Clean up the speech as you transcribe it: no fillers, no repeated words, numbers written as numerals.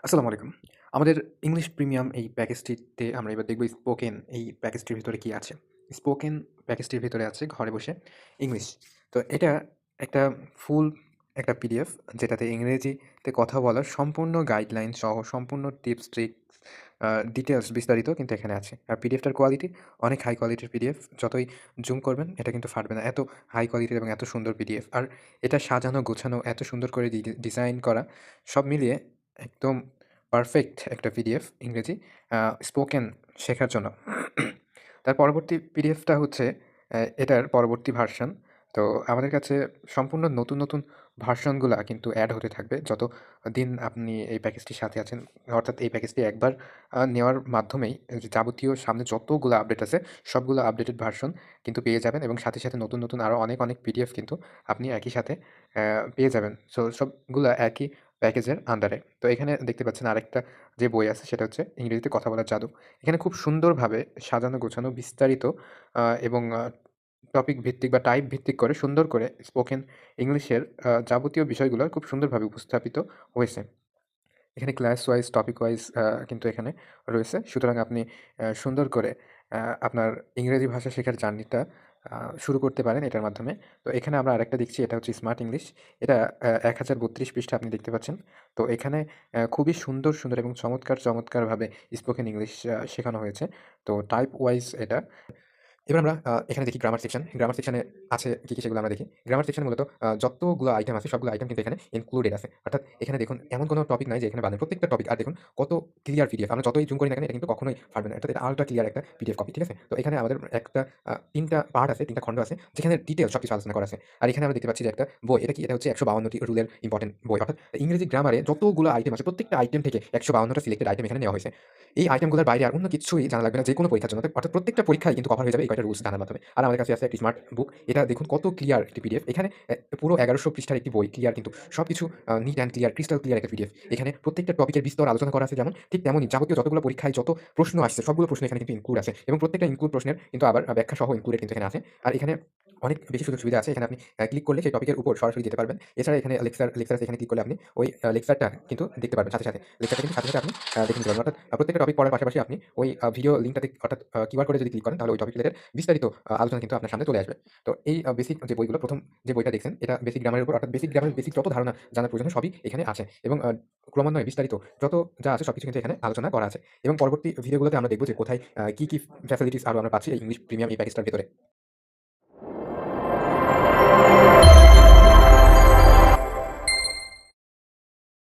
আসসালামু আলাইকুম। আমাদের ইংলিশ প্রিমিয়াম এই প্যাকেজটিতে আমরা এবার দেখব স্পোকেন এই প্যাকেজটির ভিতরে কি আছে। স্পোকেন প্যাকেজটির ভিতরে আছে ঘরে বসে ইংলিশ। তো এটা একটা ফুল একটা পিডিএফ যেটাতে ইংরেজিতে কথা বলার সম্পূর্ণ গাইডলাইন সহ সম্পূর্ণ টিপস, ট্রিকস, আ ডিটেইলস বিস্তারিত কিন্তু এখানে আছে। আর পিডিএফটার কোয়ালিটি অনেক হাই কোয়ালিটির পিডিএফ। যতই জুম করবেন এটা কিন্তু ফাটবে না। এত হাই কোয়ালিটির এবং এত সুন্দর পিডিএফ। আর এটা সাজানো গোছানো এত সুন্দর করে ডিজাইন করা সব মিলিয়ে একদম পারফেক্ট একটা পিডিএফ ইংরেজি আ স্পোকেন শেখার জন্য। তার পরবর্তী পিডিএফটা হচ্ছে এটার পরবর্তী ভার্সন। তো আমাদের কাছে সম্পূর্ণ নতুন ভার্সনগুলা কিন্তু এড হতে থাকবে যত দিন আপনি এই প্যাকেজটির সাথে আছেন। অর্থাৎ এই প্যাকেজটি একবার নেওয়ার মাধ্যমেই যে যাবতীয় সামনে যতগুলা আপডেট আছে সবগুলো আপডেটেড ভার্সন কিন্তু পেয়ে যাবেন এবং সাথে নতুন আরও অনেক পিডিএফ কিন্তু আপনি একই সাথে পেয়ে যাবেন। সো সবগুলা একই প্যাকেজের আন্ডারে। তো এখানে দেখতে পাচ্ছেন আরেকটা যে বই আছে সেটা হচ্ছে ইংরেজিতে কথা বলার জাদু। এখানে খুব সুন্দরভাবে সাজানো গোছানো বিস্তারিত এবং টপিক ভিত্তিক বা টাইপ ভিত্তিক করে সুন্দর করে স্পোকেন ইংলিশের যাবতীয় বিষয়গুলো খুব সুন্দরভাবে উপস্থাপিত হয়েছে। এখানে ক্লাস ওয়াইজ, টপিক ওয়াইজ কিন্তু এখানে রয়েছে। সুতরাং আপনি সুন্দর করে আ আপনার ইংরেজি ভাষা শেখার জার্নিটা আ শুরু করতে পারেন এটার মাধ্যমে। তো এখানে আমরা আরেকটা দেখছি এটা হচ্ছে স্মার্ট ইংলিশ। এটা ১০৩২ পৃষ্ঠা আপনি দেখতে পাচ্ছেন। তো এখানে খুবই সুন্দর এবং চমৎকারভাবে স্পোকেন ইংলিশ শেখানো হয়েছে। তো টাইপ ওয়াইজ এটা। এবার আমরা এখানে দেখি গ্রামার সেকশন। গ্রামার সেকশনে আছে কি সেগুলো আমরা দেখি। গ্রামার সেকশনে মূলত যতগুলো আইটেম আছে সবগুলো আইটেম কিন্তু এখানে ইনক্লুডেড আছে। অর্থাৎ এখানে দেখুন এমন কোনো টপিক নাই যে এখানে বাদ নেই। প্রত্যেকটা টপিক আর দেখুন কত ক্লিয়ার পিডিএফ। আমরা যতই জুম করি না কেন এটা কিন্তু কখনোই ফাটবে না। অর্থাৎ এটা আল্ট্রা ক্লিয়ার একটা পিডিএফ কপি। ঠিক আছে? তো এখানে আমাদের একটা ৩ টা পার্ট আছে, ৩ টা খণ্ড আছে যেখানে ডিটেইলস সবকিছু আলোচনা করা আছে। আর এখানে আমরা দেখতে পাচ্ছি যে একটা বই। এটা কি? এটা হচ্ছে ১৫২ টি রুলের ইম্পোর্টেন্ট বই। অর্থাৎ ইংরেজি গ্রামারে যতগুলো আইটেম আছে প্রত্যেকটা আইটেম থেকে ১৫২ টা সিলেক্টেড আইটেম এখানে নেওয়া হয়েছে। এই আইটেমগুলোর বাইরে আর অন্য কিছুই জানা লাগবে না যেকোনো পরীক্ষার জন্য। অর্থাৎ প্রত্যেকটা পরীক্ষায় কিন্তু কভার হয়ে যাবে এই কয়টা রুলস জানার মাধ্যমে। আর আমাদের কাছে আছে একটি স্মার্ট বুক। এটা দেখুন কত ক্লিয়ার একটি পিডিএফ। এখানে পুরো ১১০০ পৃষ্ঠার একটি বই ক্লিয়ার কিন্তু সবকিছু neat and clear, crystal clear একটা পিডিএফ। এখানে প্রত্যেকটা টপিকের বিস্তর আলোচনা করা আছে যেমন, ঠিক তেমনই যাবতীয় যতগুলো পরীক্ষায় যত প্রশ্ন আসছে সবগুলো প্রশ্ন এখানে কিন্তু ইনক্লুড আছে এবং প্রত্যেকটা ইনক্লুড প্রশ্নের কিন্তু আবার ব্যাখ্যা সহ ইনক্লুডেড কিন্তু এখানে আছে। আর এখানে অনেক বেশি সুযোগ সুবিধা আছে। এখানে আপনি ক্লিক করলে সেই টপিকের উপর সরাসরি যেতে পারবেন। এছাড়া এখানে লেকচার আছে এখানে ক্লিক করলে আপনি ওই লেকচারটা কিন্তু দেখতে পারবেন সাথে। লেকচারটা কিন্তু সাথে আপনি দেখে নিতে পারবেন। অর্থাৎ প্রত্যেকটা টপিক পড়ার পাশাপাশি আপনি ওই ভিডিও লিঙ্কটাতে অর্থাৎ কিউআর কোডে যদি ক্লিক করেন তাহলে ওই টপিক রিলেটেড বিস্তারিত আলোচনা কিন্তু আপনার সামনে চলে আসবে। তো এই বেসিক যে বইগুলো ১ম যে বইটা দেখছেন এটা বেসিক গ্রামারের উপর অর্থাৎ বেসিক গ্রামারের বেসিক যত ধারণা জানার প্রয়োজন সবই এখানে আছে এবং ক্রমান্বয়ে বিস্তারিত যত যা আছে সবকিছু কিন্তু এখানে আলোচনা করা আছে এবং পরবর্তী ভিডিওগুলোতে আমরা দেখব যে কোথায় কি ফ্যাসিলিটিস আরো আমরা পাচ্ছি এই ইংলিশ প্রিমিয়াম এই প্যাকেজটার ভেতরে।